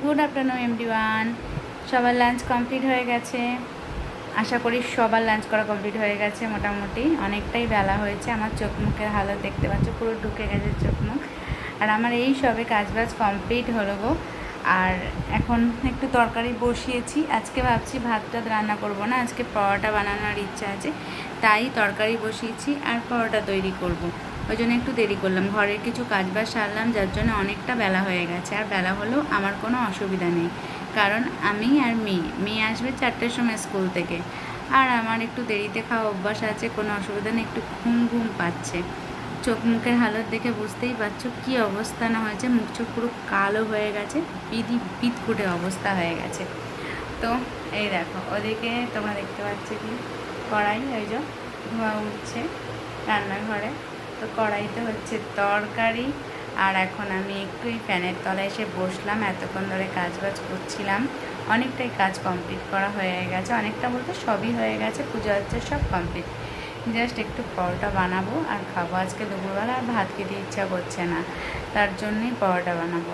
Good afternoon everyone. সবার lunch complete হয়ে গেছে। আশা করি সবার লাঞ্চ করা কমপ্লিট হয়ে গেছে। মোটামুটি অনেকটাই বেলা হয়েছে। আমার চোখ মুখের হালত দেখতে পাচ্ছ, পুরো ঢুকে গেছে চোখ মুখ। আর আমার এই সবে কাজবাজ কমপ্লিট হলো গো। আর এখন একটু তরকারি বসিয়েছি। আজকে ভাবছি ভাত টাত রান্না করবো না, আজকে পরোটা বানানোর ইচ্ছা আছে, তাই তরকারি বসিয়েছি আর পরোটা তৈরি করব। ওই জন্য একটু দেরি করলাম, ঘরের কিছু কাজবাজ সারলাম, যার জন্য অনেকটা বেলা হয়ে গেছে। আর বেলা হলেও আমার কোনো অসুবিধা নেই, কারণ আমি আর মেয়ে আসবে 4টের সময় স্কুল থেকে। আর আমার একটু দেরিতে খাওয়া অভ্যাস আছে, কোনো অসুবিধা নেই। একটু ঘুম পাচ্ছে, চোখ মুখের হালত দেখে বুঝতেই পারছো কী অবস্থা না হয়েছে। মুখ চোখ পুরো কালো হয়ে গেছে, পিত ফুটে অবস্থা হয়ে গেছে। তো এই দেখো, ওদিকে তোমরা দেখতে পাচ্ছ কি কড়াই, ওই যে ধোঁয়া উঠছে রান্নাঘরে। তো কড়াইতে হচ্ছে তরকারি। আর এখন আমি একটু এই ফ্যানের তলায় এসে বসলাম, এতক্ষণ ধরে কাজবাজ করছিলাম। অনেকটাই কাজ কমপ্লিট করা হয়ে গেছে, অনেকটা বলতে সবই হয়ে গেছে, পুজো হচ্ছে সব কমপ্লিট। জাস্ট একটু পরোটা বানাবো আর খাবো। আজকে দুপুরবেলা আর ভাত খেতে ইচ্ছা করছে না, তার জন্যই পরোটা বানাবো।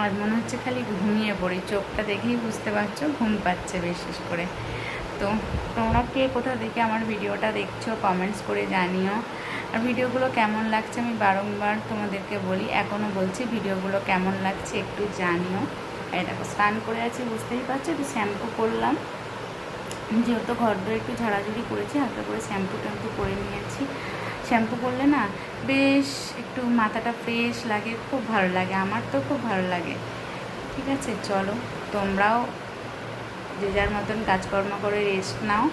আর মনে হচ্ছে খালি ঘুমিয়ে পড়ি, চোখটা দেখেই বুঝতে পারছো ঘুম পাচ্ছে বিশেষ করে। তো তোমরা কে কোথা থেকে আমার ভিডিওটা দেখছো কমেন্টস করে জানিও। আর ভিডিওগুলো কেমন লাগছে আমি বারংবার তোমাদেরকে বলি, এখনও বলছি ভিডিওগুলো কেমন লাগছে একটু জানিও। এই দেখো স্নান করে আছি, বুঝতেই পারছো, একটু শ্যাম্পু করলাম, যেহেতু ঘর দোর একটু ঝাড়াঝুড়ি করেছি, হালকা করে শ্যাম্পু ট্যাম্পু করে নিয়েছি। শ্যাম্পু করলে না বেশ একটু মাথাটা ফ্রেশ লাগে, খুব ভালো লাগে, আমার তো খুব ভালো লাগে। ঠিক আছে, চলো তোমরাও যে যার মতন কাজকর্ম করে রেস্ট নাও,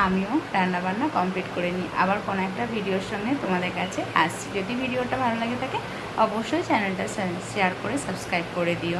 আমিও রান্নাবান্না কমপ্লিট করে নিই। আবার কোনো একটা ভিডিওর সঙ্গে তোমাদের কাছে আসছি। যদি ভিডিওটা ভালো লাগে থাকে অবশ্যই চ্যানেলটা শেয়ার করে সাবস্ক্রাইব করে দিও।